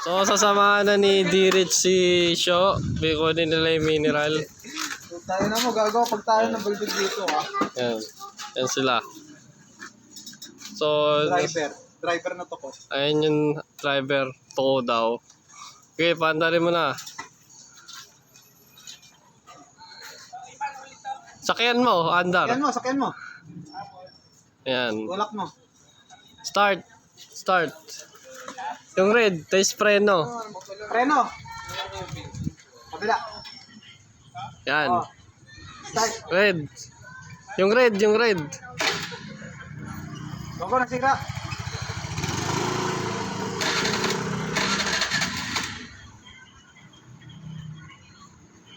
So, sasamahan na ni D-Rich si Sho. Bikunin nila yung mineral. So, tayo na mo, gagawa pag tayo ng balbig dito, ha? Yan. Yan sila. So, Driver na to ko. ayun yung driver. Toko daw. Okay, paandarin mo na. Sakyan mo, andar. Sakyan mo. Yan. Tulak mo. Start. Yung red, tayo preno. Preno. Kabila. Yan. Oh. Start. Red. Yung red. Bago na sira.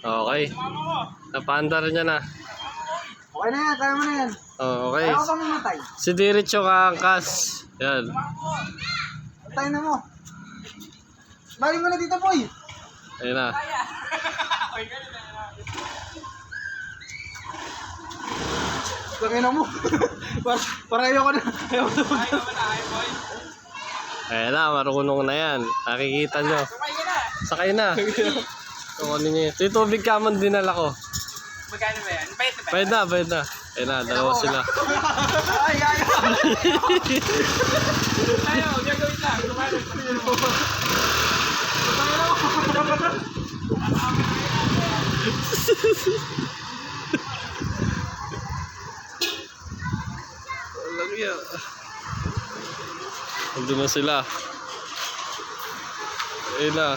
Okay. Napaandar niya na. Okay na yan, kaya mo na yan. Oh, okay. Ayaw ka mamatay. Si D-Rich yung kaangkas. Yan. Patay na mo. Balik mo na dito, boy. Ayun na. Lagay na mo. para ayoko na. Ayun na, marunong na yan. Nakikita nyo. Sakay na. Kukunin niyo. Ito yung tubig kamon dinala ko. Magkano ba yan? Bayad na. Ayun na, dalawa sila. Ay, ayaw. Ayaw, gagawin lang. Walang yan. Nandun na sila. Ayun na.